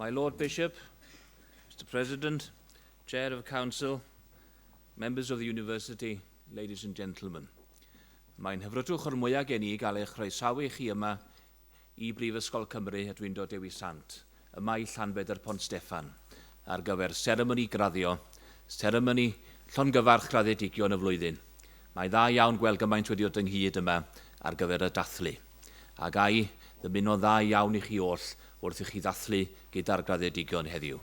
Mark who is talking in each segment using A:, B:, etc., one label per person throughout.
A: My Lord Bishop, Mr. President, Chair of Council, members of the University, ladies and gentlemen. Mae'n hyfrydwch o'r mwyaf gen i gael eich croesawu chi yma i Prifysgol Cymru a Drindod Dewi Sant, yma i Llambed ar Pont Steffan, ar gyfer seremoni graddio, seremoni llongyfarch graddedigion y flwyddyn. Mae dda iawn gweld gymaint wedi dod ynghyd yma ar gyfer y dathlu. Ac ai ddymuno dda iawn i chi oll wrth i chi ddathlu gyda'r graddedigion heddiw.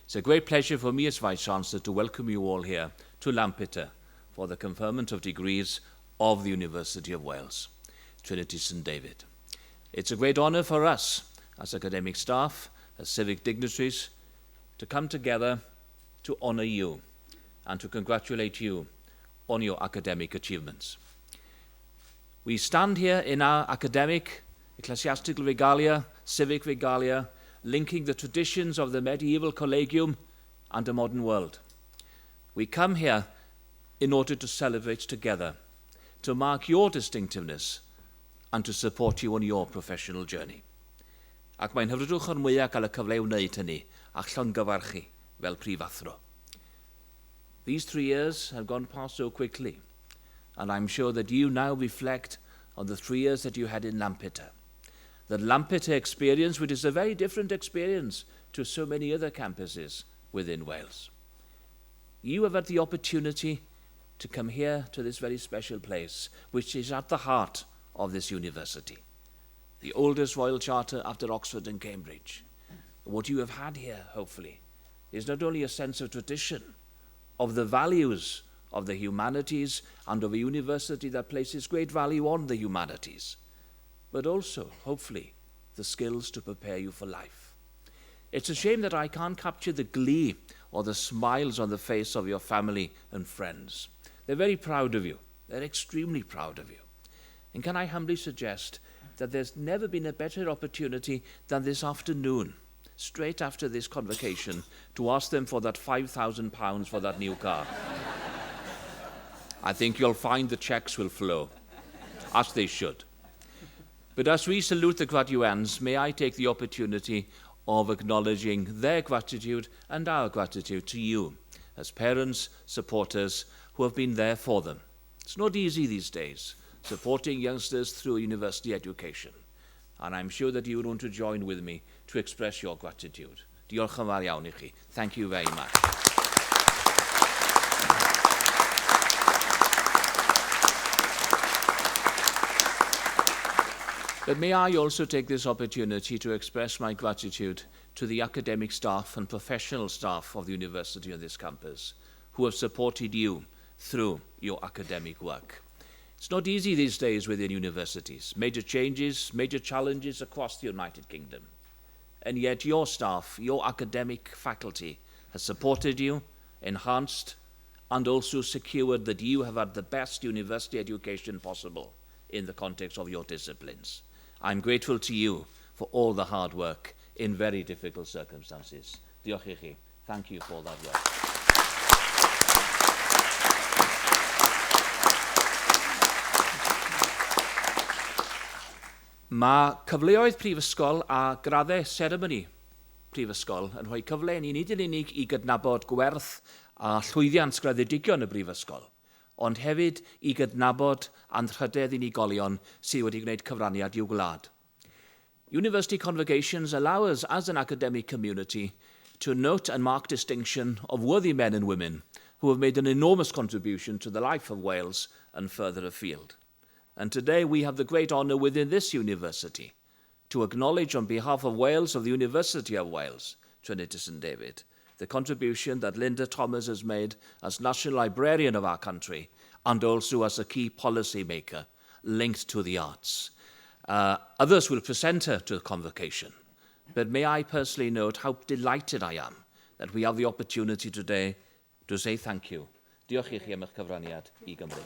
A: It's a great pleasure for me as Vice Chancellor to welcome you all here to Lampeter for the conferment of degrees of the University of Wales, Trinity St David. It's a great honour for us as academic staff, as civic dignitaries, to come together to honour you and to congratulate you on your academic achievements. We stand here in our academic, ecclesiastical regalia, civic regalia, linking the traditions of the medieval collegium and the modern world. We come here in order to celebrate together, to mark your distinctiveness and to support you on your professional journey. Ac mae'n hyfrydwch o'r mwyaf gael y cyfle i wneud hynny a llongyfarchu fel prifathro. These 3 years have gone past so quickly, and I'm sure that you now reflect on the 3 years that you had in Lampeter. The Lampeter experience, which is a very different experience to so many other campuses within Wales. You have had the opportunity to come here to this very special place, which is at the heart of this university. The oldest royal charter after Oxford and Cambridge. What you have had here, hopefully, is not only a sense of tradition, of the values of the humanities and of a university that places great value on the humanities, but also, hopefully, the skills to prepare you for life. It's a shame that I can't capture the glee or the smiles on the face of your family and friends. They're very proud of you. They're extremely proud of you. And can I humbly suggest that there's never been a better opportunity than this afternoon, straight after this convocation, to ask them for that £5,000 for that new car. I think you'll find the cheques will flow, as they should. But as we salute the graduands, may I take the opportunity of acknowledging their gratitude and our gratitude to you as parents, supporters who have been there for them. It's not easy these days, supporting youngsters through university education. And I'm sure that you would want to join with me to express your gratitude. Diolch yn fawr iawn I chi. Thank you very much. But may I also take this opportunity to express my gratitude to the academic staff and professional staff of the university on this campus who have supported you through your academic work. It's not easy these days within universities. Major changes, major challenges across the United Kingdom. And yet your staff, your academic faculty has supported you, enhanced, and also secured that you have had the best university education possible in the context of your disciplines. I'm grateful to you for all the hard work in very difficult circumstances. Diolch I chi. Thank you for that work. Mae cyfleoedd Prifysgol a graddau seremoni Prifysgol yn rhoi cyfle i ni nid yn unig i gydnabod gwerth a llwyddiant graddedigion y Prifysgol, ond hefyd i gydnabod anrhydedd unigolion sydd wedi gwneud cyfraniad i'w gwlad. University convocations allow us as an academic community to note and mark distinction of worthy men and women who have made an enormous contribution to the life of Wales and further afield. And today we have the great honour within this university to acknowledge on behalf of Wales, of the University of Wales, Trinity St David, the contribution that Linda Thomas has made as National Librarian of our country and also as a key policy maker linked to the arts. Others will present her to the convocation, but may I personally note how delighted I am that we have the opportunity today to say thank you. Diolch I chi am eich cyfraniad I Gymru.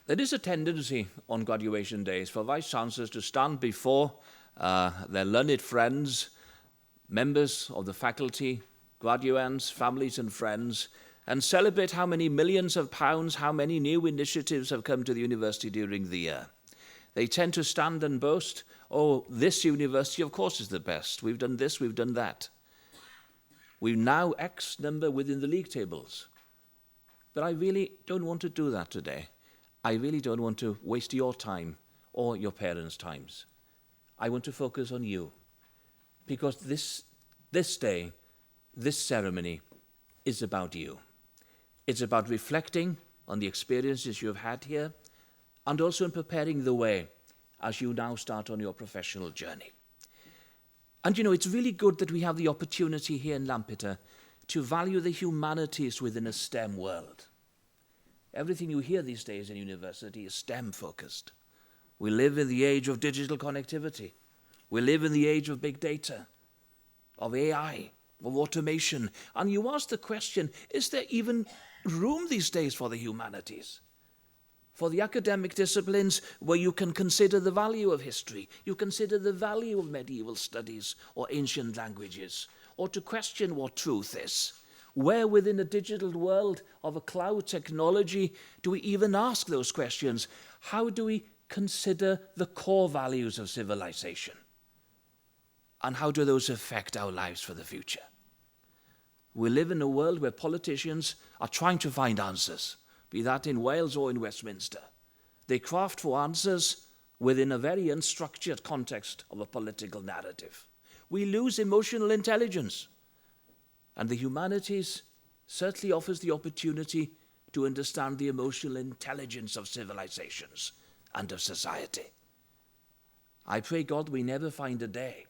A: There is a tendency on graduation days for Vice Chancellors to stand before their learned friends, members of the faculty, graduands, families and friends, and celebrate how many millions of pounds, how many new initiatives have come to the university during the year. They tend to stand and boast, oh, this university, of course, is the best. We've done this, we've done that. We've now X number within the league tables. But I really don't want to do that today. I really don't want to waste your time or your parents' times. I want to focus on you. Because this day, this ceremony is about you. It's about reflecting on the experiences you have had here and also in preparing the way as you now start on your professional journey. And it's really good that we have the opportunity here in Lampeter to value the humanities within a STEM world. Everything you hear these days in university is STEM-focused. We live in the age of digital connectivity. We live in the age of big data, of AI, of automation. And you ask the question, is there even room these days for the humanities? For the academic disciplines where you can consider the value of history, you consider the value of medieval studies or ancient languages, or to question what truth is. Where within a digital world of a cloud technology do we even ask those questions? How do we consider the core values of civilization? And how do those affect our lives for the future? We live in a world where politicians are trying to find answers, be that in Wales or in Westminster. They craft for answers within a very unstructured context of a political narrative. We lose emotional intelligence. And the humanities certainly offers the opportunity to understand the emotional intelligence of civilizations and of society. I pray God we never find a day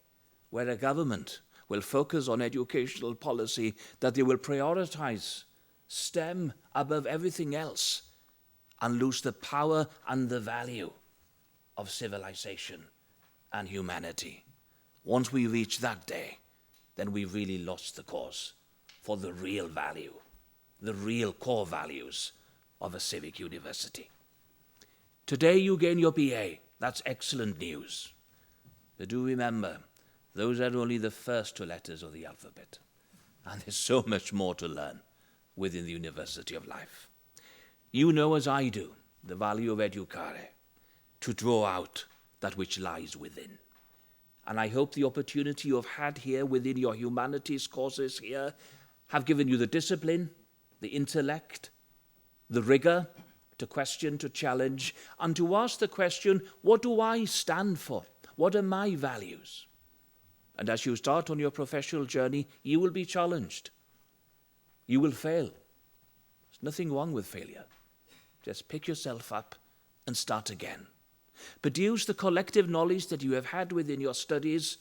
A: where a government will focus on educational policy, that they will prioritize STEM above everything else and lose the power and the value of civilization and humanity. Once we reach that day, then we really lost the cause for the real value, the real core values of a civic university. Today you gain your BA. That's excellent news. But do remember, those are only the first 2 letters of the alphabet. And there's so much more to learn within the University of Life. You know as I do the value of educare, to draw out that which lies within. And I hope the opportunity you have had here within your humanities courses here have given you the discipline, the intellect, the rigor to question, to challenge, and to ask the question, what do I stand for? What are my values? And as you start on your professional journey, you will be challenged. You will fail. There's nothing wrong with failure. Just pick yourself up and start again. But use the collective knowledge that you have had within your studies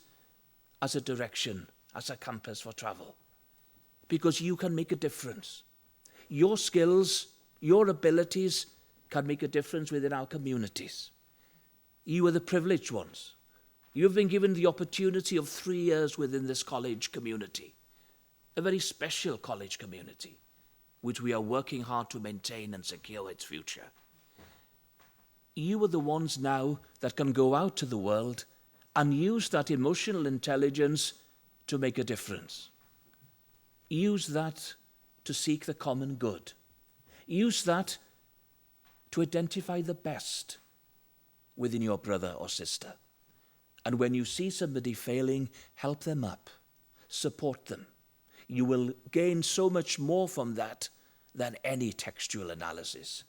A: as a direction, as a compass for travel. Because you can make a difference. Your skills, your abilities can make a difference within our communities. You are the privileged ones. You've been given the opportunity of 3 years within this college community, a very special college community, which we are working hard to maintain and secure its future. You are the ones now that can go out to the world and use that emotional intelligence to make a difference. Use that to seek the common good. Use that to identify the best within your brother or sister. And when you see somebody failing, help them up, support them. You will gain so much more from that than any textual analysis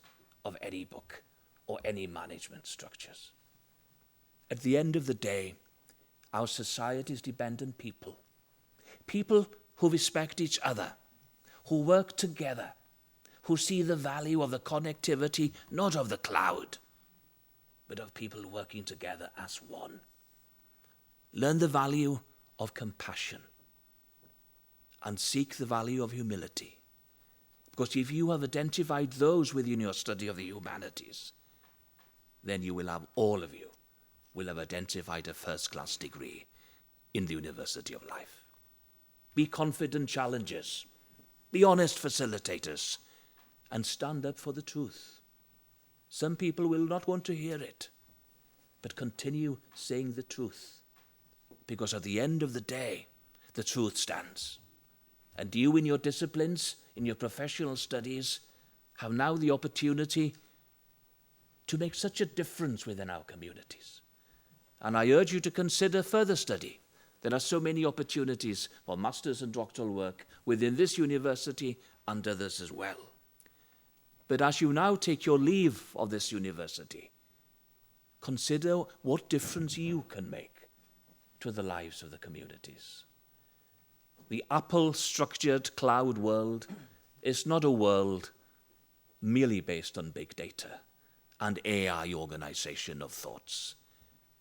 A: of any book or any management structures. At the end of the day, our society is dependent people. People who respect each other, who work together, who see the value of the connectivity, not of the cloud, but of people working together as one. Learn the value of compassion and seek the value of humility. Because if you have identified those within your study of the humanities, then you will have, all of you, will have identified a first-class degree in the University of Life. Be confident challengers, be honest facilitators, and stand up for the truth. Some people will not want to hear it, but continue saying the truth, because at the end of the day, the truth stands. And you in your disciplines, in your professional studies, have now the opportunity to make such a difference within our communities. And I urge you to consider further study. There are so many opportunities for master's and doctoral work within this university and others as well. But as you now take your leave of this university, consider what difference you can make to the lives of the communities. The Apple-structured cloud world is not a world merely based on big data and AI organization of thoughts.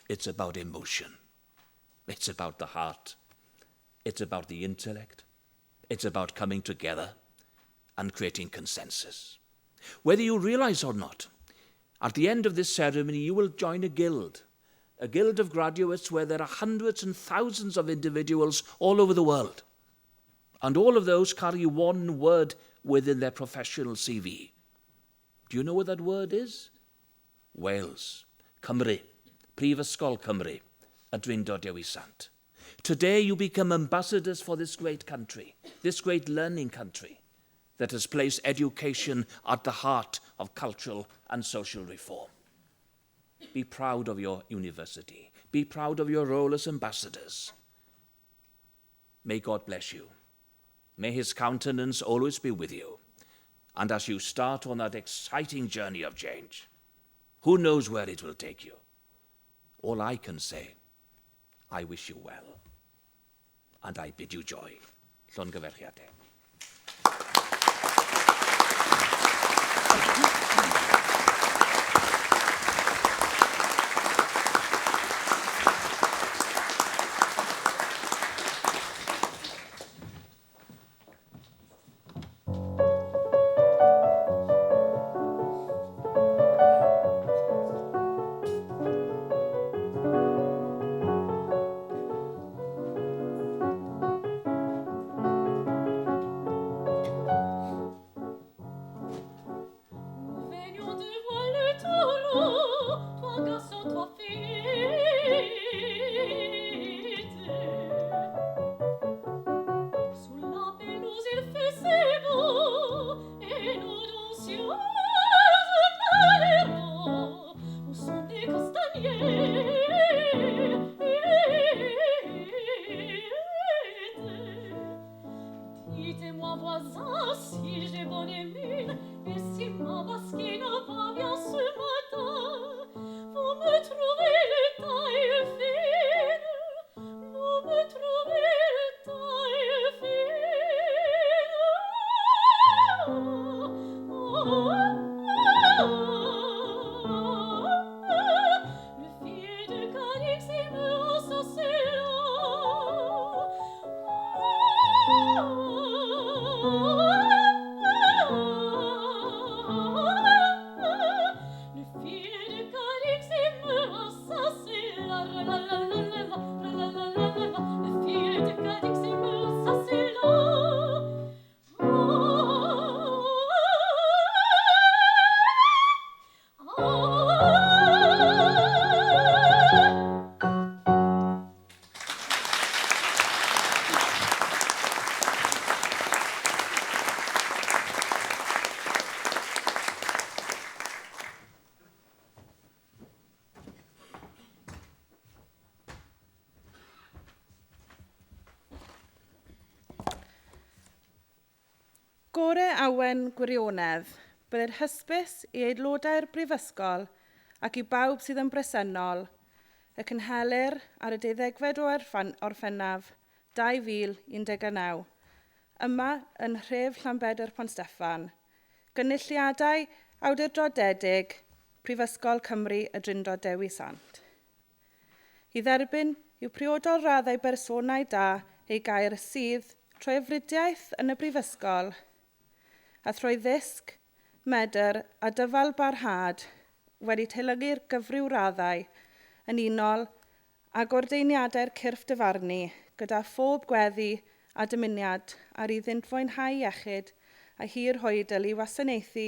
A: It's about emotion. It's about the heart. It's about the intellect. It's about coming together and creating consensus. Whether you realize or not, at the end of this ceremony, you will join a guild of graduates where there are hundreds and thousands of individuals all over the world. And all of those carry one word within their professional CV. Do you know what that word is? Wales, Cymru, Prifysgol Cymru, a Drindod Dewi, Sant. Today you become ambassadors for this great country, this great learning country that has placed education at the heart of cultural and social reform. Be proud of your university. Be proud of your role as ambassadors. May God bless you. May his countenance always be with you. And as you start on that exciting journey of change, who knows where it will take you? All I can say, I wish you well. And I bid you joy. Llongyfarchiadau.
B: Gore awen gwirionedd, byddai'r hysbys i aelodau'r Prifysgol ac i bawb sydd yn bresennol, y cynhelir ar y 12fed o Orffennaf 2019, yma yn nhref Llambed Pont Steffan, gynulliadau awdurdodedig Prifysgol Cymru y Drindod Dewi Sant. I dderbyn yw priodol raddau bersonau da ei gair sydd trwy efridiaeth yn y Prifysgol, a thrwy ddisg, medr a dyfal barhad wedi teilygu'r gyfryw raddau yn unol ag ordeiniadau'r cyrff dyfarnu gyda phob gweddi a dymuniad ar iddynt fwynhau iechyd a hir hoedl i wasanaethu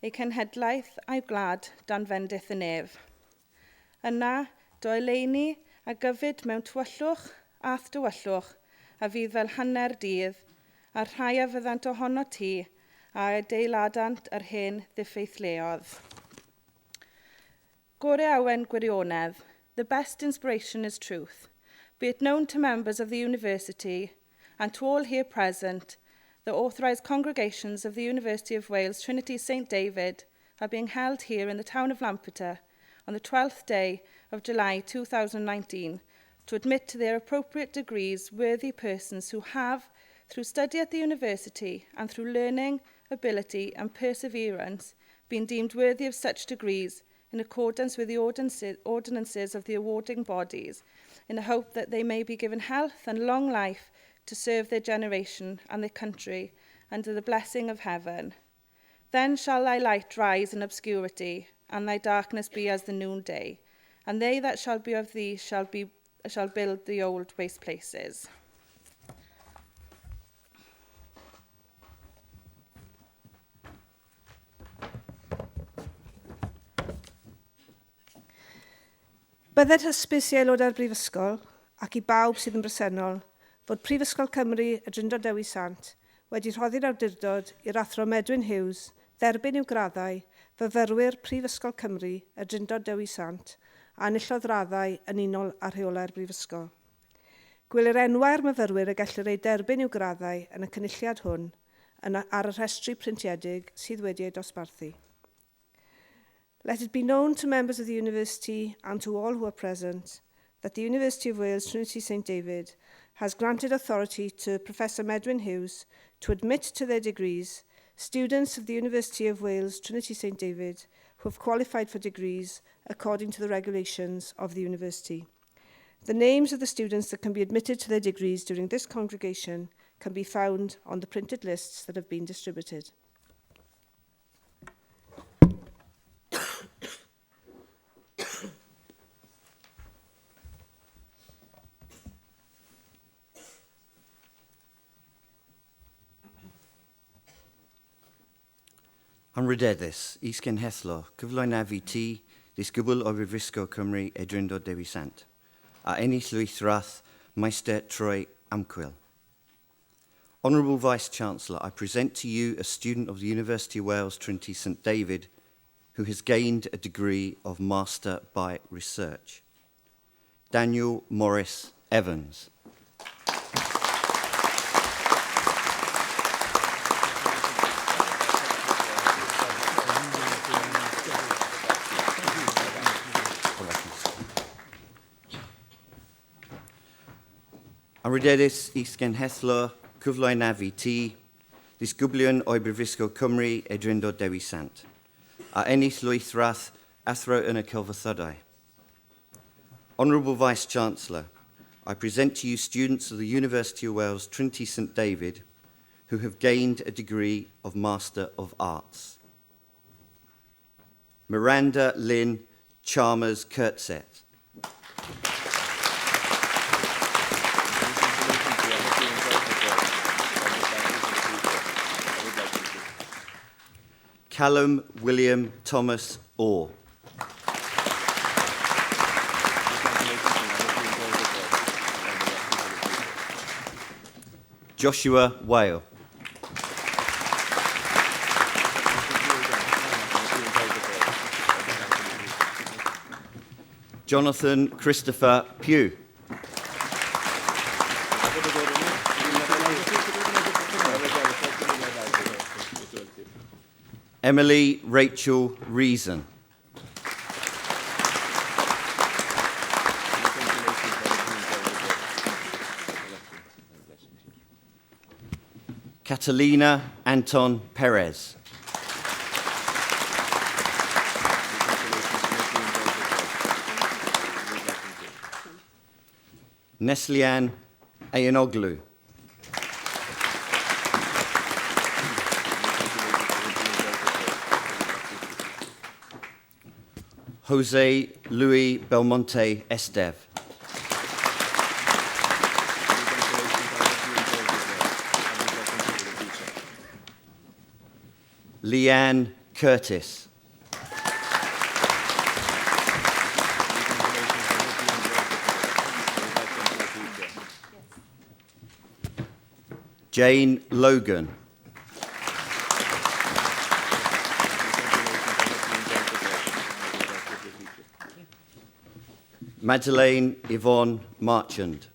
B: eu cenhedlaeth a'i gwlad dan fendith y nef. Yna, doeleini a gyfyd mewn tywyllwch a dywyllwch a fydd fel hanner dydd a rhai a fyddant ohono ti a adeiladant yr hen ddiffeithleodd. Gore awen gwirionedd, the best inspiration is truth. Be it known to members of the university and to all here present, the authorised congregations of the University of Wales Trinity St David are being held here in the town of Lampeter on the 12th day of July 2019 to admit to their appropriate degrees worthy persons who have, through study at the university and through learning, ability and perseverance, been deemed worthy of such degrees in accordance with the ordinances of the awarding bodies, in the hope that they may be given health and long life to serve their generation and their country under the blessing of heaven. Then shall thy light rise in obscurity, and thy darkness be as the noonday, and they that shall be of thee shall build the old waste places.
C: Byddai'r hysbys i aelodau'r Brifysgol ac i bawb sydd yn bresennol fod Prifysgol Cymru y Drindod Dewi Sant wedi rhoddi'r awdurdod i'r athro Medwyn Hughes dderbyn i'w graddau fyfyrwyr Prifysgol Cymru y Drindod Dewi Sant a enillodd raddau yn unol a rheolau'r Brifysgol. Gwylir enwau'r myfyrwyr y gellir ei derbyn i'w graddau yn y cynulliad hwn ar y rhestru printiedig sydd wedi ei dosbarthu. Let it be known to members of the university and to all who are present that the University of Wales Trinity St David has granted authority to Professor Medwyn Hughes to admit to their degrees students of the University of Wales Trinity St David who have qualified for degrees according to the regulations of the university. The names of the students that can be admitted to their degrees during this congregation can be found on the printed lists that have been distributed.
D: An rydeddus, isgen hethlo, cyfloen a fi ti, disgybl o Prifysgol Cymru e Drindod Dewi Sant, a ennill lwythrath Meister Troy Amquil. Honourable Vice-Chancellor, I present to you a student of the University of Wales Trinity St David who has gained a degree of Master by Research. Daniel Morris Evans. An rydedus isgen hethlo, cyfloen a fi ti, disgyblion o'i Prifysgol Cymru e Drindod Dewi Sant, a ennill lwythrath athro yn y celfythydau. Honourable Vice-Chancellor, I present to you students of the University of Wales Trinity St David who have gained a degree of Master of Arts. Miranda Lynn Chalmers Kurtzet. Callum William Thomas Orr. Joshua Whale. Jonathan Christopher Pugh. Emily Rachel Reason. Catalina Anton Perez. Neslian Ayanoglu. Jose Luis Belmonte Estev. Leanne Curtis. Jane Logan. Madeleine Yvonne Marchand.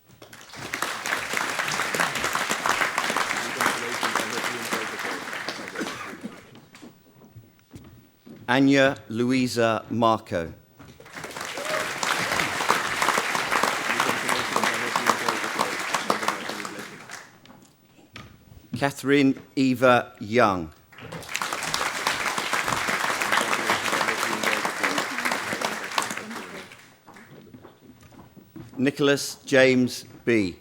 D: Anya Louisa Marco. Catherine Eva Young. Nicholas James B.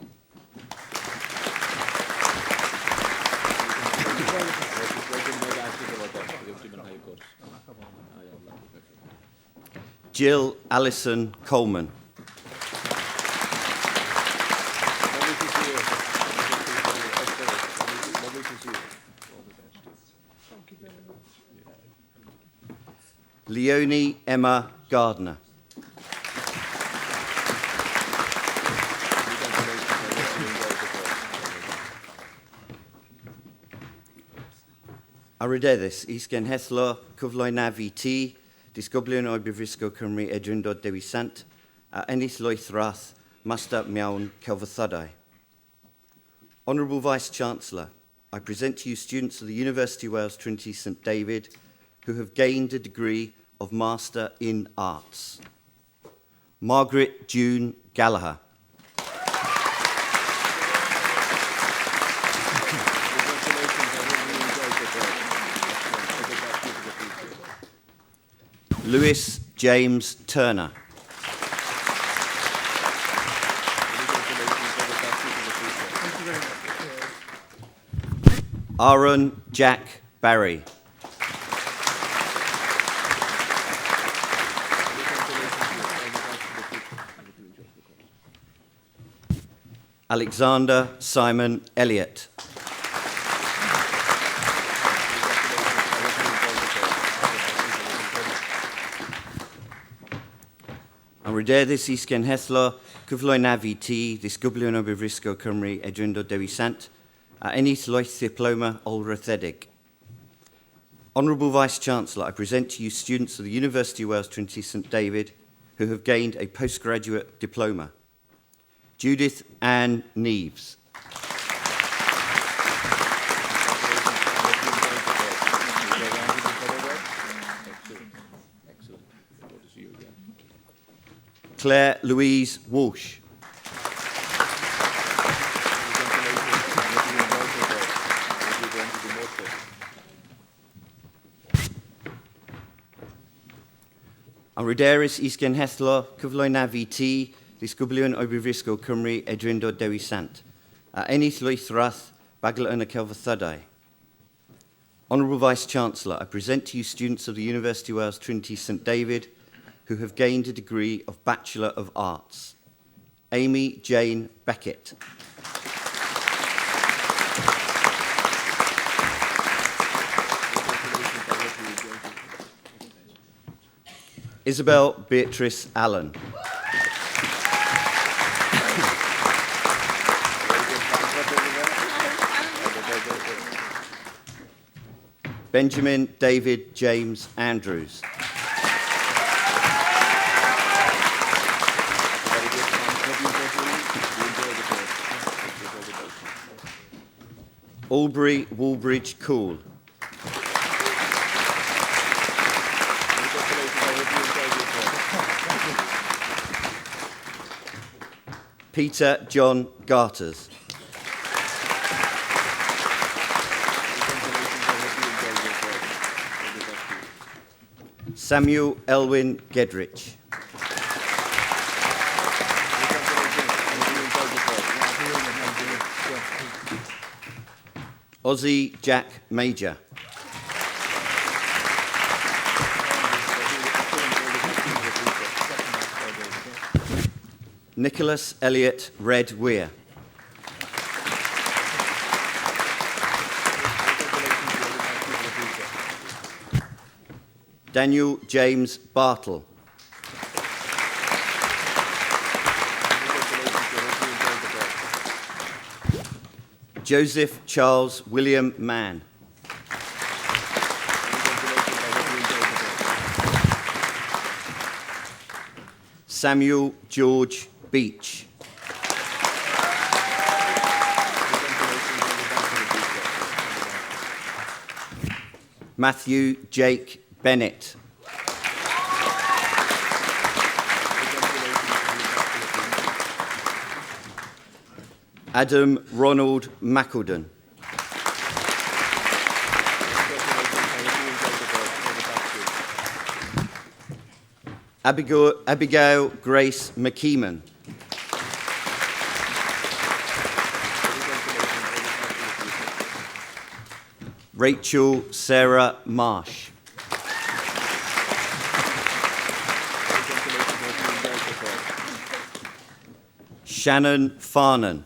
D: Jill Alison Coleman. Leonie Emma Gardner. Arydeddus, Isgen Hethlo, Cyflwy na VT, Disgyblion o'i Prifysgol Cymru Drindod Dewi Sant, a ennill loethrath, Master Mewn Celfythadau. Honourable Vice-Chancellor, I present to you students of the University of Wales Trinity St David who have gained a degree of Master in Arts. Margaret June Gallagher. Lewis James Turner. Aaron Jack Barry. Alexander Simon Elliott. Arydeddus Isgen Hethlo, Cyflwy na VT, Disgyblion o'i Prifysgol Cymru Drindod Dewi Sant, a ennill loeth diploma olrathedig. Honourable Vice-Chancellor, I present to you students of the University of Wales Trinity St David who have gained a postgraduate diploma. Judith Ann Neves. Claire Louise Walsh. Arydeddus Isgen Hethlo, Cyflwy na VT, Disgyblion o'i Prifysgol Cymru Drindod Dewi Sant, a ennill loethrath, bagl yn y Celfythadau. Honourable Vice-Chancellor, I present to you students of the University of Wales Trinity St David who have gained a degree of Bachelor of Arts. Amy Jane Beckett. Isabel Beatrice Allen. Benjamin David James Andrews. Albury Woolbridge Cool. Peter John Garters. Samuel Elwyn Gedrich. Ozzy Jack Major. Nicholas Elliott Red Weir. Daniel James Bartle. Joseph Charles William Mann. Samuel George Beach. Matthew Jake Bennett. Adam Ronald McElden. Abigail Grace McKeeman. Rachel Sarah Marsh. Shannon Farnan.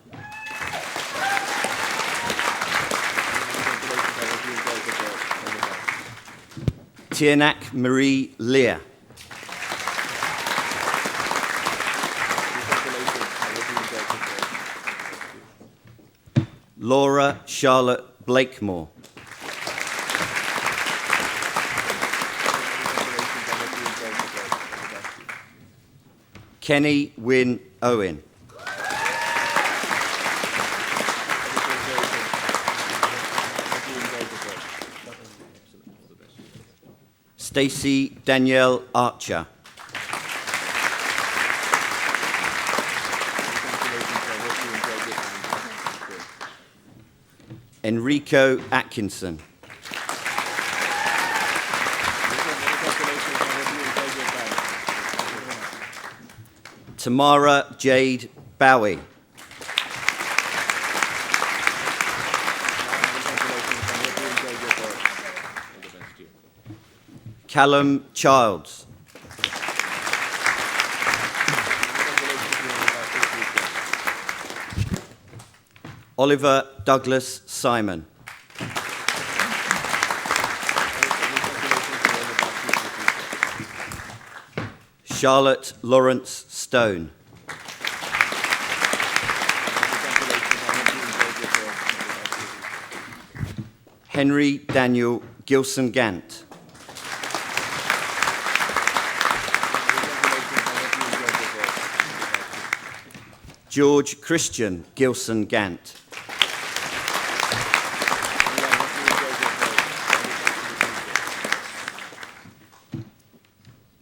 D: Tiernak Marie Lear. Laura Charlotte Blakemore. Kenny Wynne Owen. Stacey Danielle Archer. Enrico Atkinson. Tamara Jade Bowie. Callum Childs. Oliver Douglas Simon. Charlotte Lawrence Stone. Henry Daniel Gilson Gant. George Christian Gilson Gant.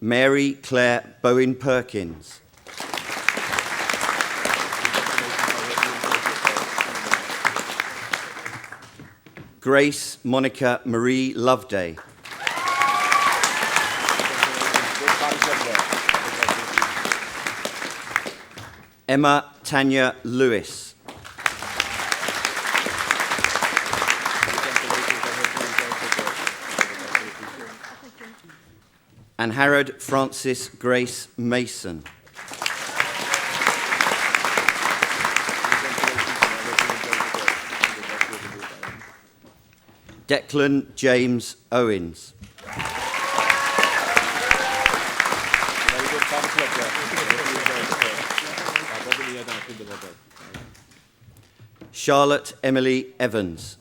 D: Mary Claire Bowen Perkins. Grace Monica Marie Loveday. Emma Tanya Lewis. And Harrod Francis Grace Mason. Declan James Owens. Charlotte Emily Evans.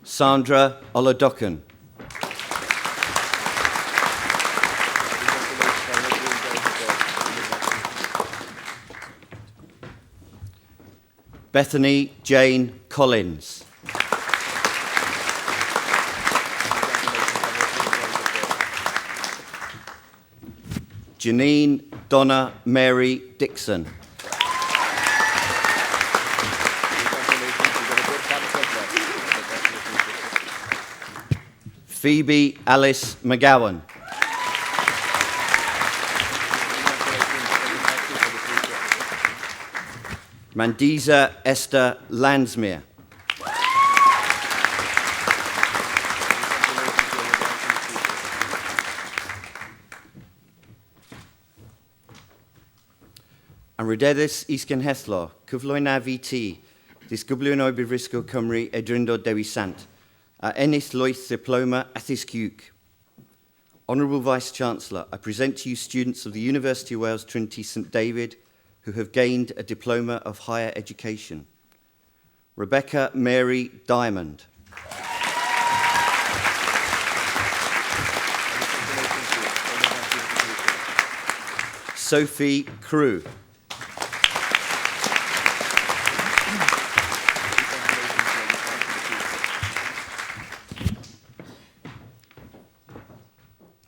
D: Sandra Oladokan. Bethany Jane Collins. Janine Donna Mary Dixon. Phoebe Alice McGowan. Mandiza Esther Landsmere. An rydedus isgen hethlo, cyflwy na fi ti, disgybliwn o'i Prifysgol Cymru Drindod Dewi Sant, a ennill loeth diploma athysgiwg. Honourable Vice-Chancellor, I present to you students of the University of Wales Trinity St David who have gained a Diploma of Higher Education. Rebecca Mary Diamond. Sophie Crew.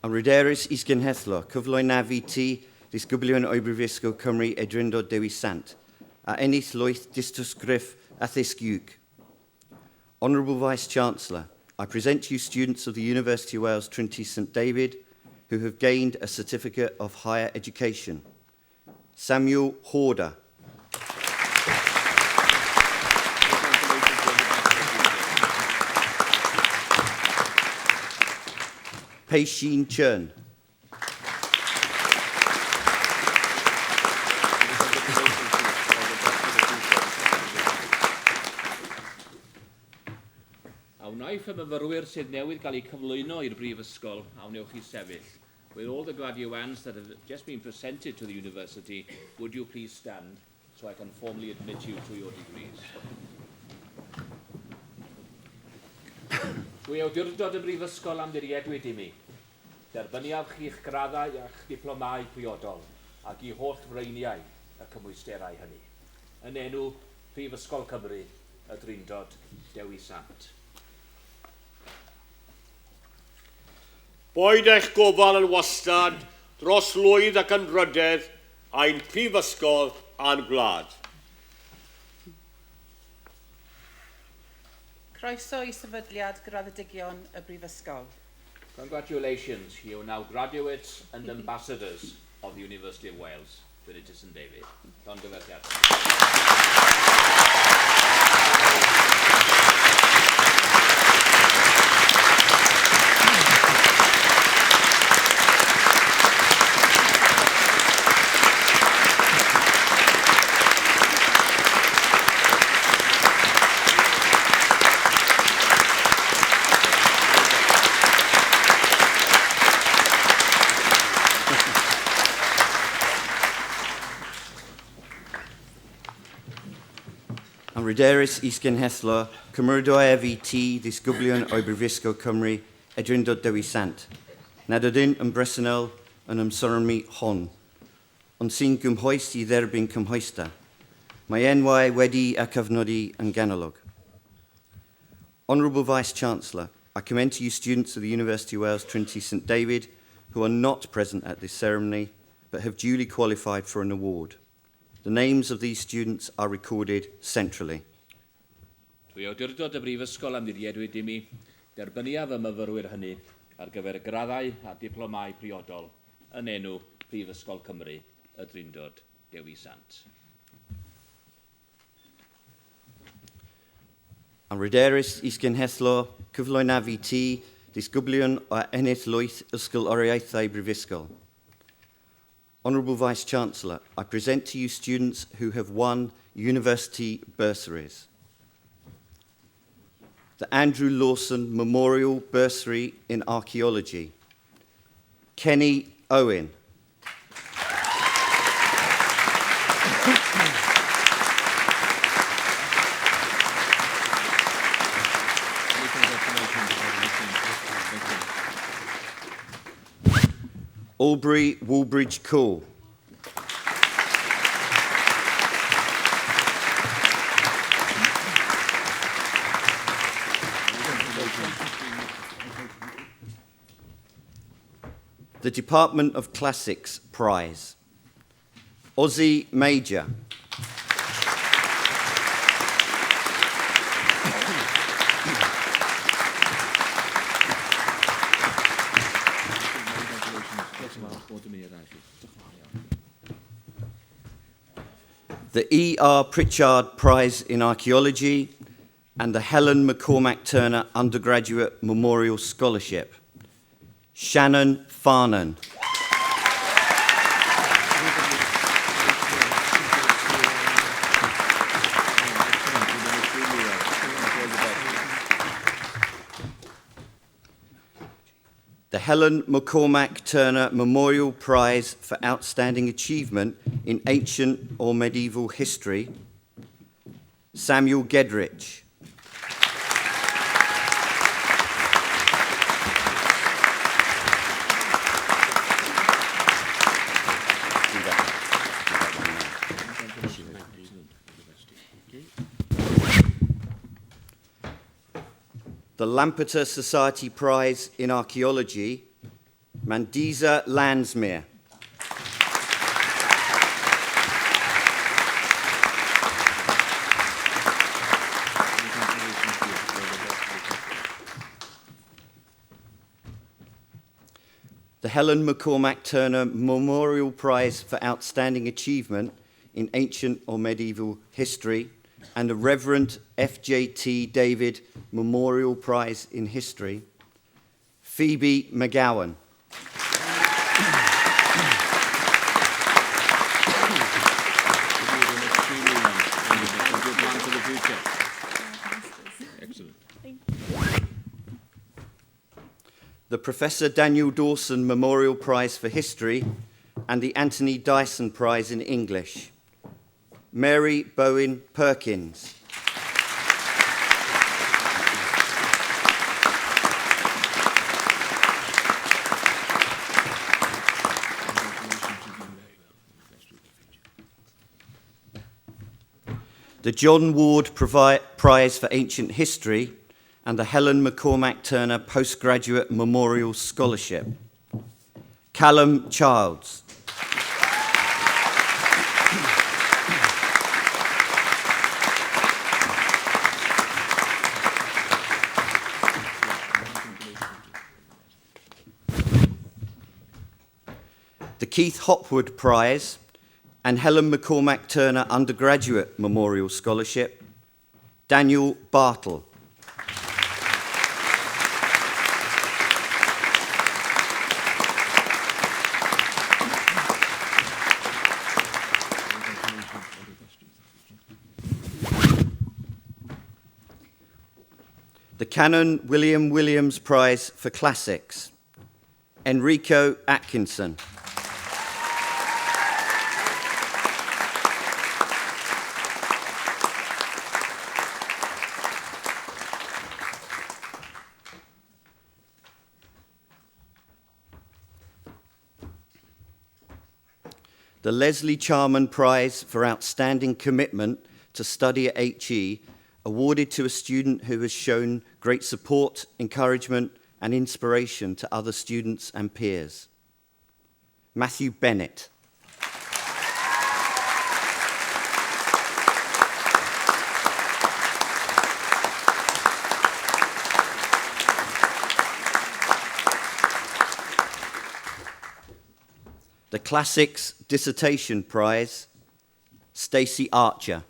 D: An Ryderis Isgenhethlo, Cyflwy Nafi T, Disgyblion o'i Prifysgol Cymru e Drindod Dewi Sant, a ennill loith dystysgrif addysg uwch. Honourable Vice-Chancellor, I present to you students of the University of Wales Trinity St David who have gained a Certificate of Higher Education. Samuel Horder. Pei Xin Chen.
A: Awnaiff y myfyrwyr sydd newydd gael eu cyflwyno i'r Brifysgol, awnewch i sefyll. With all the graduates that have just been presented to the university, would you please stand so I can formally admit you to your degrees? Dwi awdurdod y Brifysgol am ddiriedwyd i mi. Derbyniaf chi'ch graddau a'ch diplomau priodol ac i holl freiniau y cymwysterau hynny. Yn enw Prifysgol Cymru, y Drindod, Dewi Sant.
E: Boed eich gofal yn wastad dros lwydd ac yn rydedd a'n prifysgol a'n gwlad.
F: Croeso i sefydliad graddedigion y Brifysgol.
A: Congratulations, you are now graduates and ambassadors of the University of Wales, Trinity St David. Llongyfarchiadau.
D: An Ryderis Isgenhethlo, Cymru efi T, Disgyblion o'i Brifysgol Cymru e Drindod Dewi Sant. Nad ydyn yn bresennol yn ymsormi hon, ond sy'n gymhoes i dderbyn cymhoesta. Mae enwau wedi a cyfnodi yn ganolog. Honourable Vice-Chancellor, I commend to you students of the University of Wales Trinity St David who are not present at this ceremony but have duly qualified for an award. The names of these students are recorded centrally.
A: Dwi awdurdod y Brifysgol am ddiriedwyd i mi, derbyniaf y myfyrwyr hynny ar gyfer y graddau a diplomau priodol yn enw Prifysgol Cymru, y Drindod, Dewi Sant.
D: An Ryderis Isgenhethlo, Cyflwy Nafi T, Disgyblion o ennill lwyth ysgol oriaethau Brifysgol. Honourable Vice-Chancellor, I present to you students who have won university bursaries. The Andrew Lawson Memorial Bursary in Archaeology. Kenny Owen. Aubrey Woolbridge Cole. The Department of Classics Prize. Ozzy Major. The E.R. Pritchard Prize in Archaeology and the Helen McCormack Turner Undergraduate Memorial Scholarship. Shannon Farnan. the Helen McCormack Turner Memorial Prize for Outstanding Achievement in Ancient or Medieval History, Samuel Gedrich. The Lampeter Society Prize in Archaeology, Mandisa Landsmere. The Helen McCormack Turner Memorial Prize for Outstanding Achievement in Ancient or Medieval History, and the Reverend F.J.T. David Memorial Prize in History, Phoebe McGowan. The Professor Daniel Dawson Memorial Prize for History and the Anthony Dyson Prize in English, Mary Bowen Perkins. The John Ward Prize for Ancient History and the Helen McCormack Turner Postgraduate Memorial Scholarship, Callum Childs. The Keith Hopwood Prize and Helen McCormack Turner Undergraduate Memorial Scholarship, Daniel Bartle. The Canon William Williams Prize for Classics, Enrico Atkinson. The Leslie Charman Prize for Outstanding Commitment to Study at HE, awarded to a student who has shown great support, encouragement, and inspiration to other students and peers, Matthew Bennett. The Classics Dissertation Prize, Stacey Archer.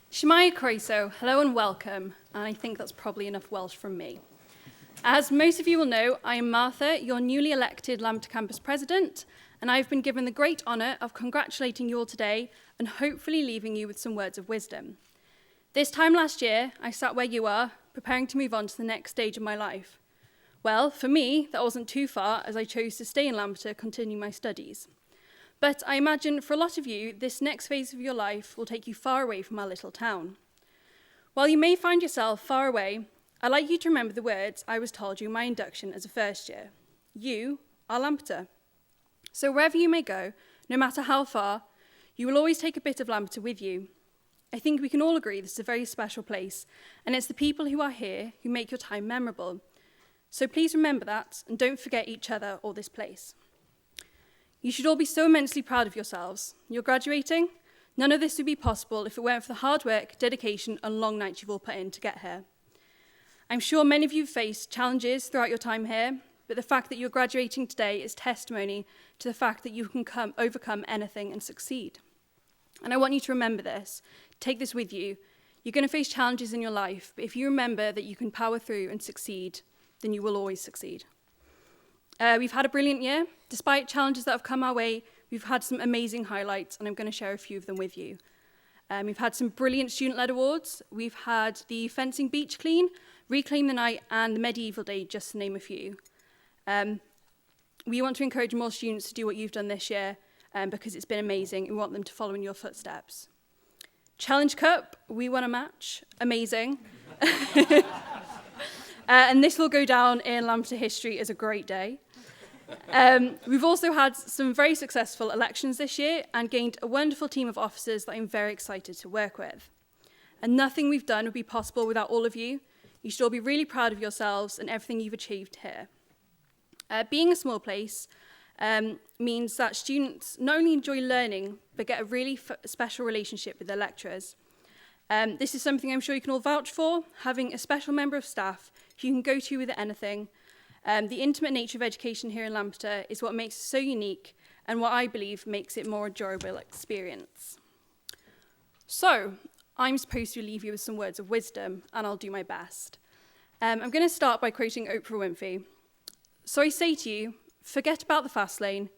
G: Shmai Croeso, hello and welcome, and I think that's probably enough Welsh from me. As most of you will know, I am Martha, your newly elected Lampeter Campus President, and I've been given the great honour of congratulating you all today and hopefully leaving you with some words of wisdom. This time last year, I sat where you are, preparing to move on to the next stage of my life. Well, for me, that wasn't too far, as I chose to stay in Lampeter, continue my studies. But I imagine for a lot of you, this next phase of your life will take you far away from our little town. While you may find yourself far away, I'd like you to remember the words I was told you in my induction as a first year. You are Lampeter. So wherever you may go, no matter how far, you will always take a bit of Lampeter with you. I think we can all agree this is a very special place, and it's the people who are here who make your time memorable. So please remember that, and don't forget each other or this place. You should all be so immensely proud of yourselves. You're graduating. None of this would be possible if it weren't for the hard work, dedication, and long nights you've all put in to get here. I'm sure many of you have faced challenges throughout your time here, but the fact that you're graduating today is testimony to the fact that you can overcome anything and succeed. And I want you to remember this. Take this with you. You're going to face challenges in your life, but if you remember that you can power through and succeed, then you will always succeed. We've had a brilliant year. Despite challenges that have come our way, we've had some amazing highlights, and I'm going to share a few of them with you. We've had some brilliant student-led awards. We've had the Fencing Beach Clean, Reclaim the Night, and the Medieval Day, just to name a few. We want to encourage more students to do what you've done this year because it's been amazing. We want them to follow in your footsteps. Challenge Cup, we won a match. Amazing. And this will go down in Lampeter history as a great day. We've also had some very successful elections this year and gained a wonderful team of officers that I'm very excited to work with. And nothing we've done would be possible without all of you. You should all be really proud of yourselves and everything you've achieved here. Being a small place means that students not only enjoy learning, but get a really special relationship with their lecturers. This is something I'm sure you can all vouch for, having a special member of staff who you can go to with anything. The intimate nature of education here in Lampeter is what makes it so unique and what I believe makes it a more enjoyable experience. So, I'm supposed to leave you with some words of wisdom, and I'll do my best. I'm going to start by quoting Oprah Winfrey. So I say to you, forget about the fast lane.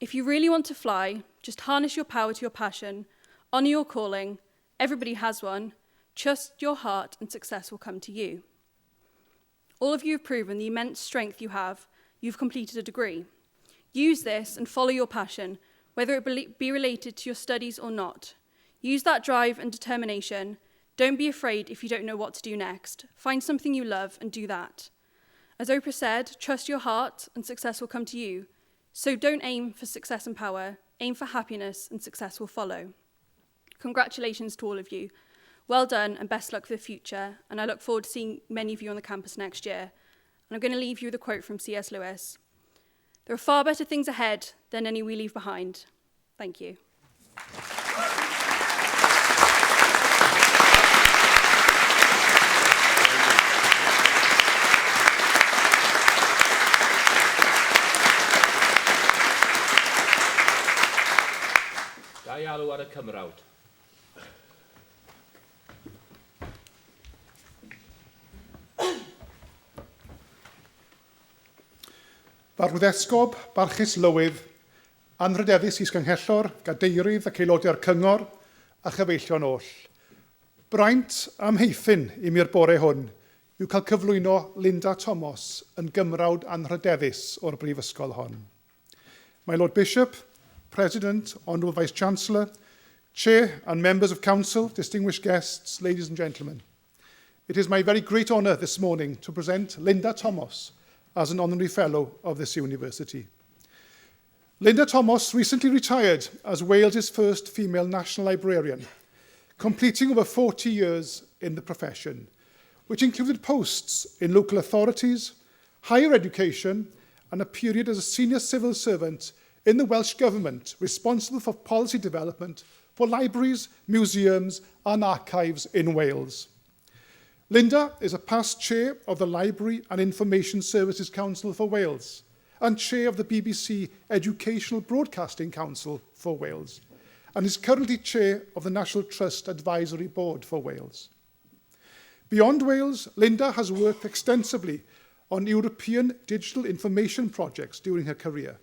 G: If you really want to fly, just harness your power to your passion, honour your calling. Everybody has one. Trust your heart and success will come to you. All of you have proven the immense strength you have. You've completed a degree. Use this and follow your passion, whether it be related to your studies or not. Use that drive and determination. Don't be afraid if you don't know what to do next. Find something you love and do that. As Oprah said, trust your heart and success will come to you. So don't aim for success and power. Aim for happiness and success will follow. Congratulations to all of you. Well done and best luck for the future. And I look forward to seeing many of you on the campus next year. And I'm going to leave you with a quote from C.S. Lewis. There are far better things ahead than any we leave behind. Thank you.
A: Da i alw ar y cymrawd.
H: Barwddesgob, barchus lywydd, anrydeddus isganghellor, gadeirydd ac aelodau'r cyngor a chyfeillion oll. Braint amheithyn i mi'r bore hwn yw cael cyflwyno Linda Thomas yn gymrawd anrydeddus o'r brifysgol hon. My Lord Bishop, President, Honourable Vice-Chancellor, Chair and members of Council, distinguished guests, ladies and gentlemen. It is my very great honour this morning to present Linda Thomas as an Honorary Fellow of this university. Linda Thomas recently retired as Wales's first female National Librarian, completing over 40 years in the profession, which included posts in local authorities, higher education, and a period as a senior civil servant in the Welsh Government responsible for policy development for libraries, museums, and archives in Wales. Linda is a past chair of the Library and Information Services Council for Wales and chair of the BBC Educational Broadcasting Council for Wales and is currently chair of the National Trust Advisory Board for Wales. Beyond Wales, Linda has worked extensively on European digital information projects during her career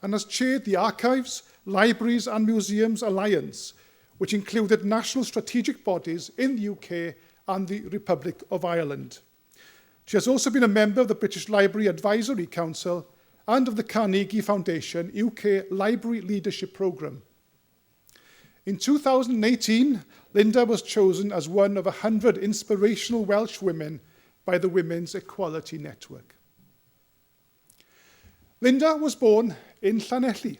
H: and has chaired the Archives, Libraries and Museums Alliance, which included national strategic bodies in the UK and the Republic of Ireland. She has also been a member of the British Library Advisory Council and of the Carnegie Foundation UK Library Leadership Programme. In 2018, Linda was chosen as one of 100 inspirational Welsh women by the Women's Equality Network. Linda was born in Llanelli,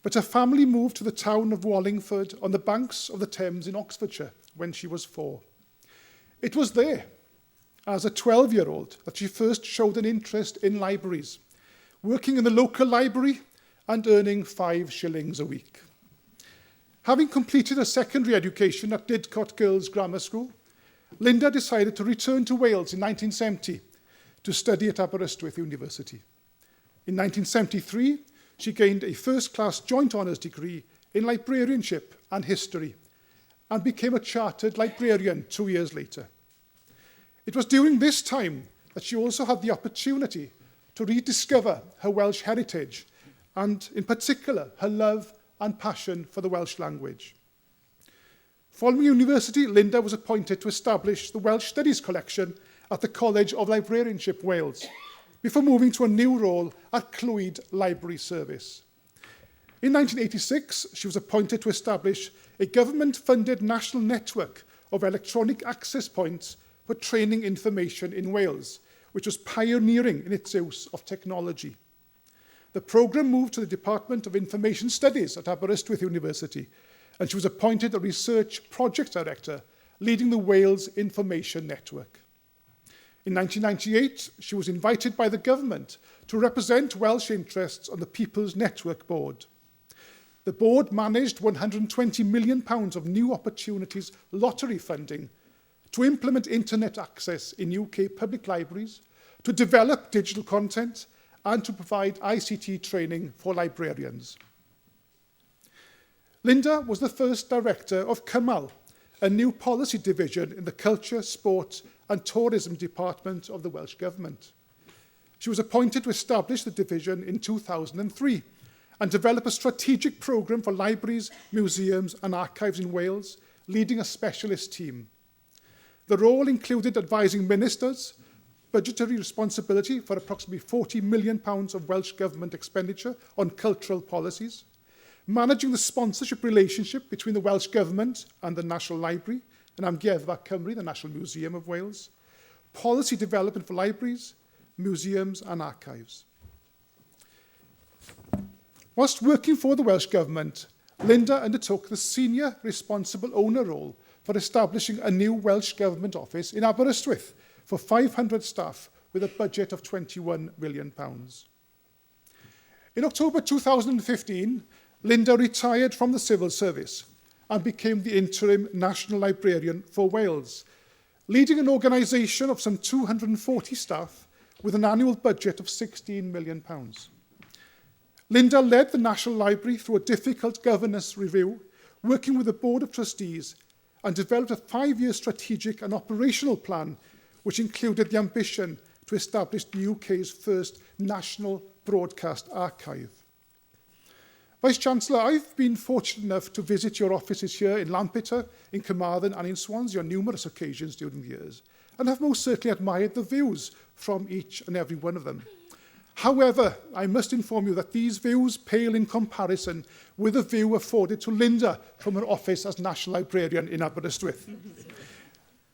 H: but her family moved to the town of Wallingford on the banks of the Thames in Oxfordshire when she was 4. It was there, as a 12-year-old, that she first showed an interest in libraries, working in the local library and earning 5 shillings a week. Having completed a secondary education at Didcot Girls' Grammar School Linda decided to return to Wales in 1970 to study at Aberystwyth University. In 1973, she gained a first-class joint honours degree in librarianship and history and became a chartered librarian 2 years later. It was during this time that she also had the opportunity to rediscover her Welsh heritage and, in particular, her love and passion for the Welsh language. Following university, Linda was appointed to establish the Welsh Studies Collection at the College of Librarianship, Wales, before moving to a new role at Clwyd Library Service. In 1986, she was appointed to establish a government-funded national network of electronic access points for training information in Wales, which was pioneering in its use of technology. The programme moved to the Department of Information Studies at Aberystwyth University, and she was appointed a Research Project Director, leading the Wales Information Network. In 1998, she was invited by the government to represent Welsh interests on the People's Network Board. The board managed £120 million of new opportunities lottery funding to implement internet access in UK public libraries, to develop digital content, and to provide ICT training for librarians. Linda was the first director of Cymal, a new policy division in the Culture, Sport and Tourism Department of the Welsh Government. She was appointed to establish the division in 2003 and develop a strategic programme for libraries, museums and archives in Wales, leading a specialist team. The role included advising ministers, budgetary responsibility for approximately £40 million of Welsh Government expenditure on cultural policies, managing the sponsorship relationship between the Welsh Government and the National Library, and Amgueddfa Cymru, the National Museum of Wales, policy development for libraries, museums and archives. Whilst working for the Welsh Government, Linda undertook the senior responsible owner role for establishing a new Welsh Government office in Aberystwyth for 500 staff with a budget of £21 million. In October 2015, Linda retired from the civil service and became the interim National Librarian for Wales, leading an organisation of some 240 staff with an annual budget of £16 million. Linda led the National Library through a difficult governance review, working with the Board of Trustees, and developed a 5-year strategic and operational plan which included the ambition to establish the UK's first national broadcast archive. Vice-Chancellor, I've been fortunate enough to visit your offices here in Lampeter, in Carmarthen and in Swansea on numerous occasions during the years, and have most certainly admired the views from each and every one of them. However, I must inform you that these views pale in comparison with the view afforded to Linda from her office as National Librarian in Aberystwyth.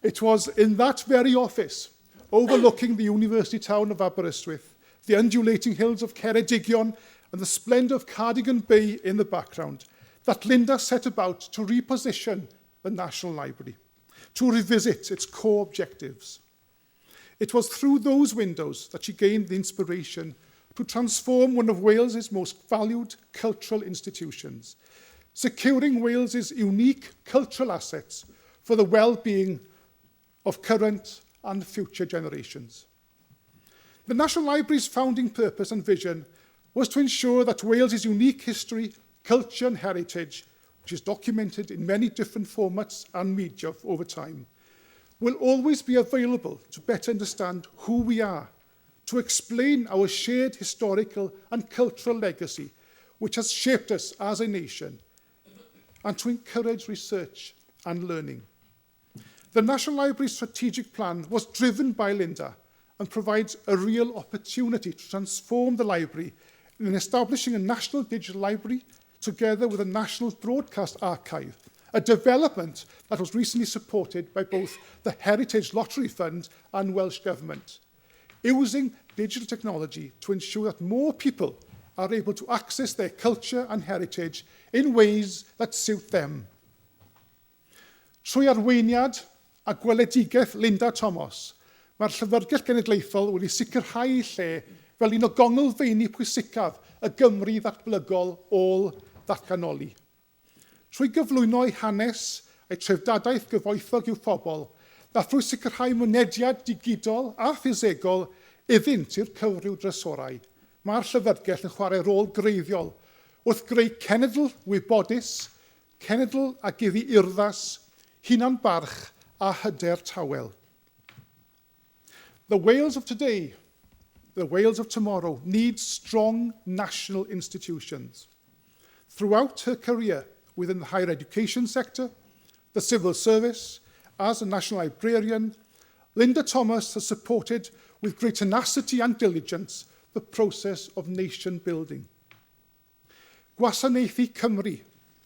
H: It was in that very office, overlooking the university town of Aberystwyth, the undulating hills of Ceredigion and the splendour of Cardigan Bay in the background, that Linda set about to reposition the National Library, to revisit its core objectives. It was through those windows that she gained the inspiration to transform one of Wales's most valued cultural institutions, securing Wales's unique cultural assets for the well-being of current and future generations. The National Library's founding purpose and vision was to ensure that Wales's unique history, culture and heritage, which is documented in many different formats and media over time, will always be available to better understand who we are, to explain our shared historical and cultural legacy, which has shaped us as a nation, and to encourage research and learning. The National Library's strategic plan was driven by Linda and provides a real opportunity to transform the library in establishing a national digital library together with a national broadcast archive, a development that was recently supported by both the Heritage Lottery Fund and Welsh Government, using digital technology to ensure that more people are able to access their culture and heritage in ways that suit them. Trwy arweiniad a gweledigaeth Linda Thomas, mae'r Llyfrgell Genedlaethol wedi sicrhau ei lle fel un o gongolfeini pwysicaf y Gymru ddatblygol ôl ddatganoli. Trwy gyflwyno ei hanes, ei trefdadaeth gyfoethog i'w phobl, Nath rwy sicrhau mynediad digidol a ffisegol iddynt i'r cyfryw drysorau. Mae'r llyfrgell yn chwarae rôl greiddiol wrth greu cenedl wybodus, cenedl a gyddi urddas, hunan barch a hyder tawel. The Wales of today, the Wales of tomorrow, needs strong national institutions. Throughout her career within the higher education sector, the civil service, as a national librarian, Linda Thomas has supported with great tenacity and diligence the process of nation building. Gwasanaethu Cymru,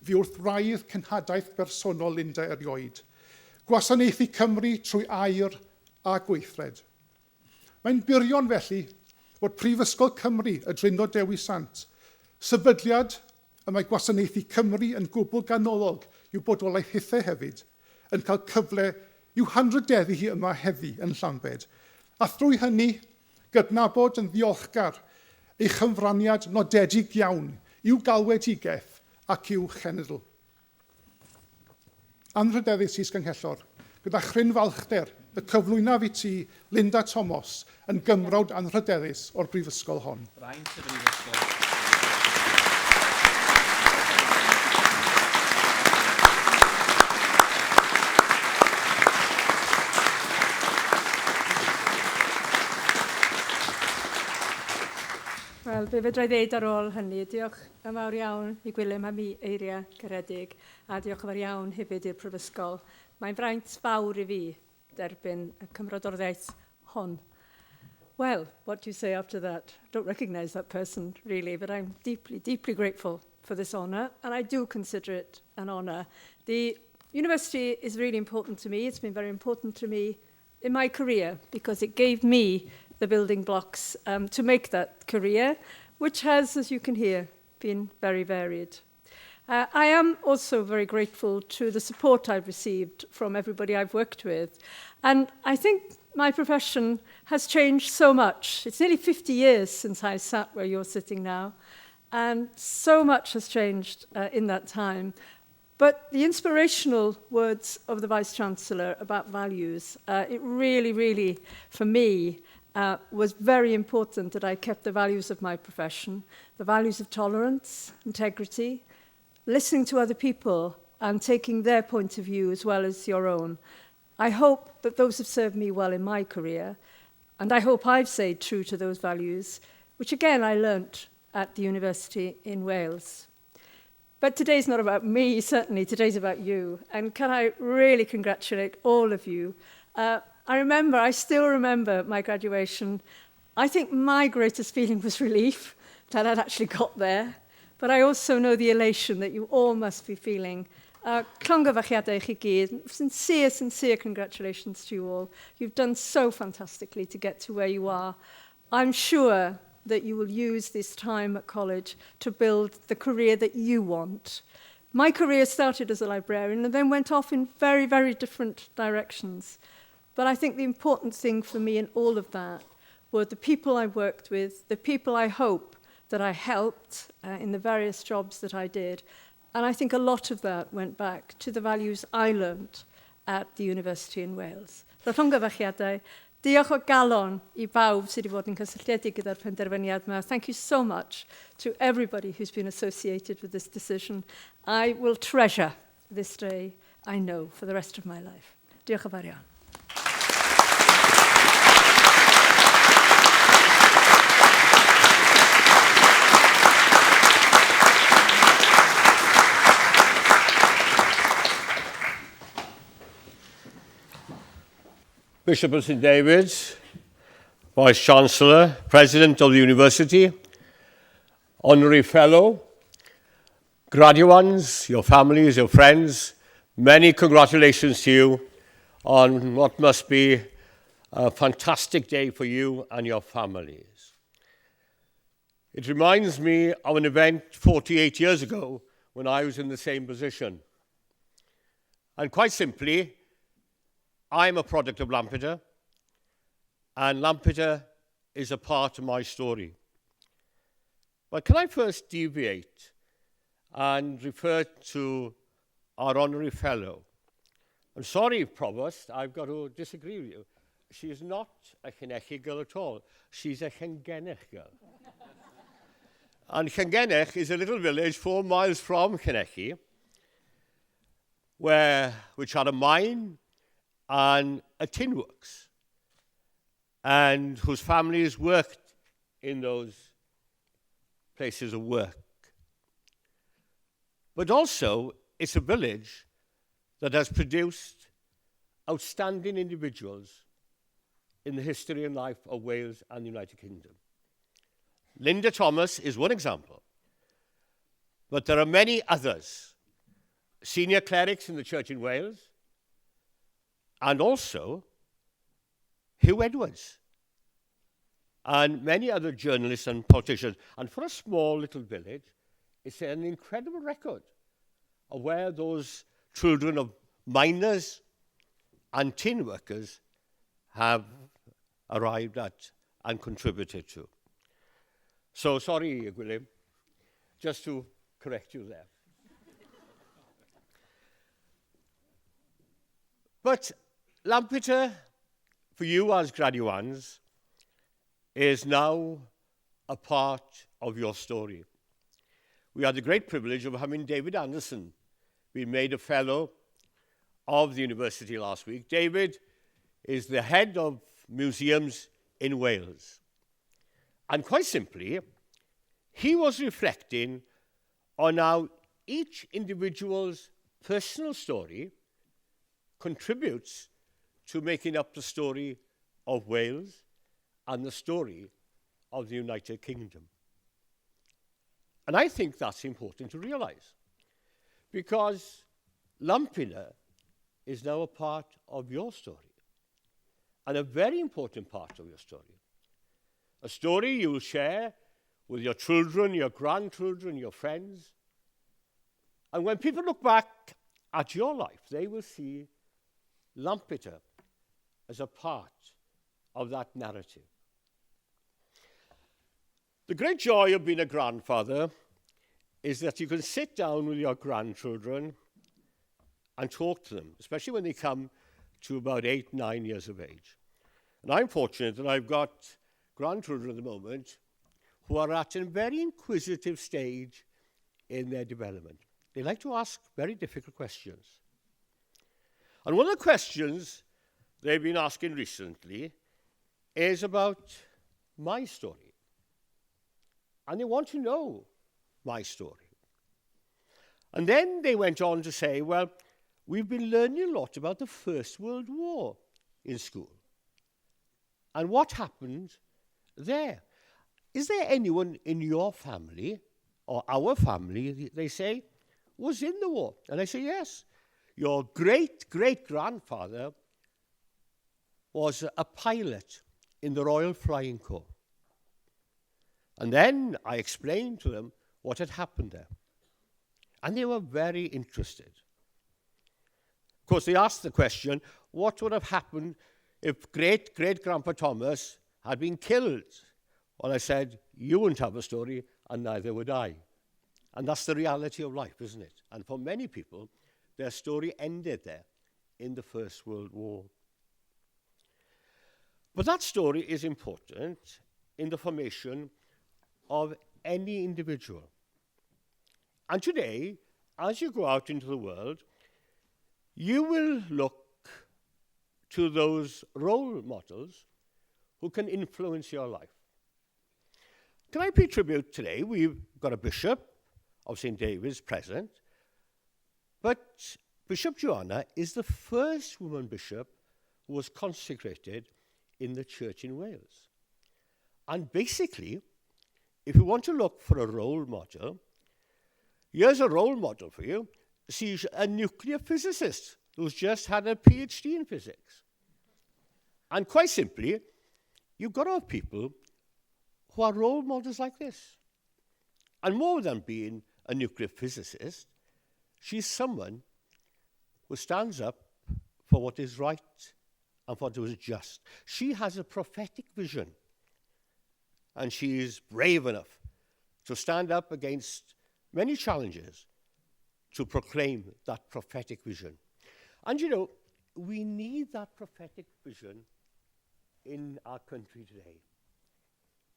H: fi wrth raidd cenhadaeth bersonol Linda erioed. Gwasanaethu Cymru trwy air a gweithred. Mae'n byrion felly bod Prifysgol Cymru y Drindod Dewi Sant, sefydliad y mae Gwasanaethu Cymru yn gwbl ganolog i'w bodolaeth hithau hefyd, yn cael cyfle i'w hanrydeddu hi yma heddi yn Llambed, a thrwy hynny gydnabod yn ddiolchgar ei chyfraniad nodedig iawn i'w galwedigaeth ac i'w chenedl. Anrhydeddus is Gynghellor, gyda chryn falchder y cyflwynaf i ti Linda Thomas yn gymrawd anrhydeddus o'r brifysgol hon.
A: Braint y brifysgol.
I: Wel, be fedra i ddeud ar ôl hynny, diolch yn fawr iawn i Gwilym am ei eiriau caredig, a diolch yn fawr iawn hefyd i'r Prifysgol. Mae'n fraint fawr i fi derbyn y cymrodordaeth hon. Well, what do you say after that? I don't recognise that person, really, but I'm deeply, deeply grateful for this honour, and I do consider it an honour. The university is really important to me. It's been very important to me in my career because it gave me the building blocks to make that career, which has, as you can hear, been very varied. I am also very grateful to the support I've received from everybody I've worked with. And I think my profession has changed so much. It's nearly 50 years since I sat where you're sitting now, and so much has changed in that time. But the inspirational words of the Vice-Chancellor about values, it really, really, for me, was very important that I kept the values of my profession, the values of tolerance, integrity, listening to other people and taking their point of view as well as your own. I hope that those have served me well in my career, and I hope I've stayed true to those values, which again I learnt at the university in Wales. But today's not about me, certainly, today's about you. And can I really congratulate all of you? I still remember my graduation. I think my greatest feeling was relief that I'd actually got there. But I also know the elation that you all must be feeling. Sincere, sincere congratulations to you all. You've done so fantastically to get to where you are. I'm sure that you will use this time at college to build the career that you want. My career started as a librarian and then went off in very, very different directions. But I think the important thing for me in all of that were the people I worked with, the people I hope that I helped in the various jobs that I did. And I think a lot of that went back to the values I learned at the University in Wales. Diolch o galon I bawb sydd wedi bod yn cysylltiedig gyda'r penderfyniad yma. Thank you so much to everybody who's been associated with this decision. I will treasure this day, I know, for the rest of my life. Diolch yn fawr iawn.
E: Bishop of St David's, Vice-Chancellor, President of the University, Honorary Fellow, graduands, your families, your friends, many congratulations to you on what must be a fantastic day for you and your families. It reminds me of an event 48 years ago when I was in the same position. And quite simply, I'm a product of Lampeter, and Lampeter is a part of my story. But can I first deviate and refer to our honorary fellow, I'm sorry, Provost, I've got to disagree with you. She is not a Llanelli girl at all. She's a Llangenech girl. And Llangenech is a little village 4 miles from Llanelli, which had a mine and a tin works, and whose families worked in those places of work. But also, it's a village that has produced outstanding individuals in the history and life of Wales and the United Kingdom. Linda Thomas is one example, but there are many others, senior clerics in the church in Wales, and also Hugh Edwards, and many other journalists and politicians. And for a small little village, it's an incredible record of where those children of miners and tin workers have arrived at and contributed to. So sorry, William, just to correct you there. But Lampeter, for you as graduates, is now a part of your story. We had the great privilege of having David Anderson be made a fellow of the university last week. David is the head of museums in Wales. And quite simply, he was reflecting on how each individual's personal story contributes to making up the story of Wales and the story of the United Kingdom. And I think that's important to realize, because Lampeter is now a part of your story, and a very important part of your story. A story you'll share with your children, your grandchildren, your friends. And when people look back at your life, they will see Lampeter as a part of that narrative. The great joy of being a grandfather is that you can sit down with your grandchildren and talk to them, especially when they come to about 8, 9 years of age. And I'm fortunate that I've got grandchildren at the moment who are at a very inquisitive stage in their development. They like to ask very difficult questions. And one of the questions they've been asking recently is about my story. And they want to know my story. And then they went on to say, well, we've been learning a lot about the First World War in school. And what happened there? Is there anyone in your family, or our family, they say, was in the war? And I say, yes. Your great-great-grandfather was a pilot in the Royal Flying Corps. And then I explained to them what had happened there. And they were very interested. Of course, they asked the question, what would have happened if great-great-grandpa Thomas had been killed? Well, I said, you wouldn't have a story, and neither would I. And that's the reality of life, isn't it? And for many people, their story ended there in the First World War. But that story is important in the formation of any individual. And today, as you go out into the world, you will look to those role models who can influence your life. Can I pay tribute today? We've got a bishop of St. David's present, but Bishop Joanna is the first woman bishop who was consecrated in the church in Wales. And basically, if you want to look for a role model, here's a role model for you. She's a nuclear physicist who's just had a PhD in physics. And quite simply, you've got to have people who are role models like this. And more than being a nuclear physicist, she's someone who stands up for what is right and for what is just. She has a prophetic vision, and she is brave enough to stand up against many challenges to proclaim that prophetic vision. And you know, we need that prophetic vision in our country today.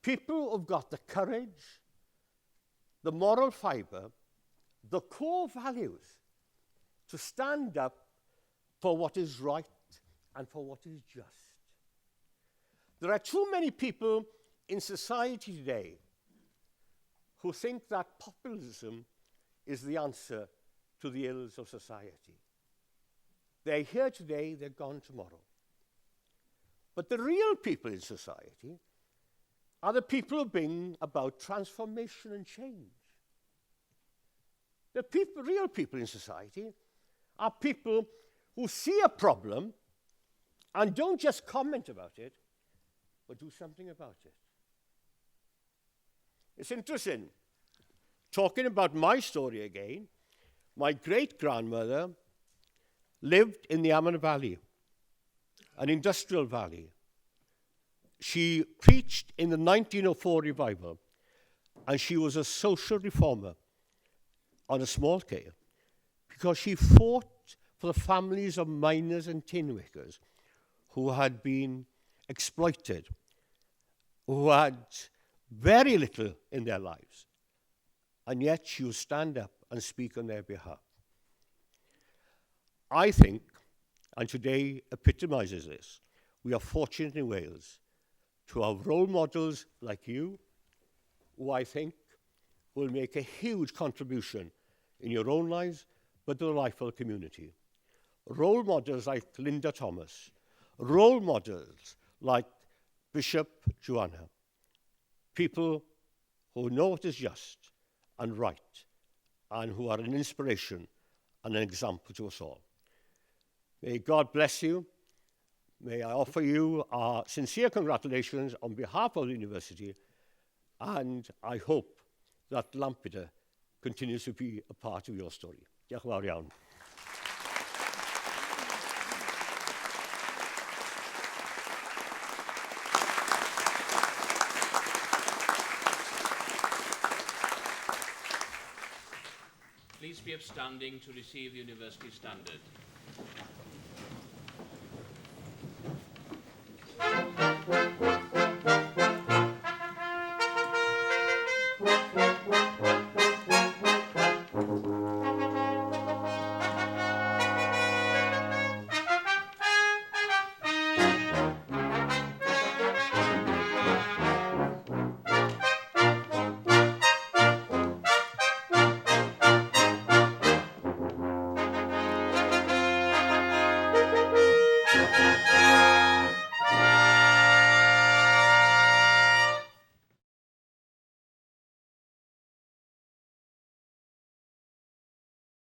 E: People who've got the courage, the moral fibre, the core values to stand up for what is right and for what is just. There are too many people in society today who think that populism is the answer to the ills of society. They're here today, they're gone tomorrow. But the real people in society are the people who bring about transformation and change. The real people in society are people who see a problem and don't just comment about it, but do something about it. It's interesting, talking about my story again, my great-grandmother lived in the Amman Valley, an industrial valley. She preached in the 1904 revival, and she was a social reformer on a small scale because she fought for the families of miners and tin workers who had been exploited, who had very little in their lives, and yet she would stand up and speak on their behalf. I think, and today epitomizes this, we are fortunate in Wales to have role models like you, who I think will make a huge contribution in your own lives, but to the life of the community. Role models like Linda Thomas, role models like Bishop Joanna, people who know what is just and right, and who are an inspiration and an example to us all. May God bless you. May I offer you our sincere congratulations on behalf of the university, and I hope that Lampeter continues to be a part of your story. Diolch yn fawr iawn.
A: Please be upstanding to receive the university standard.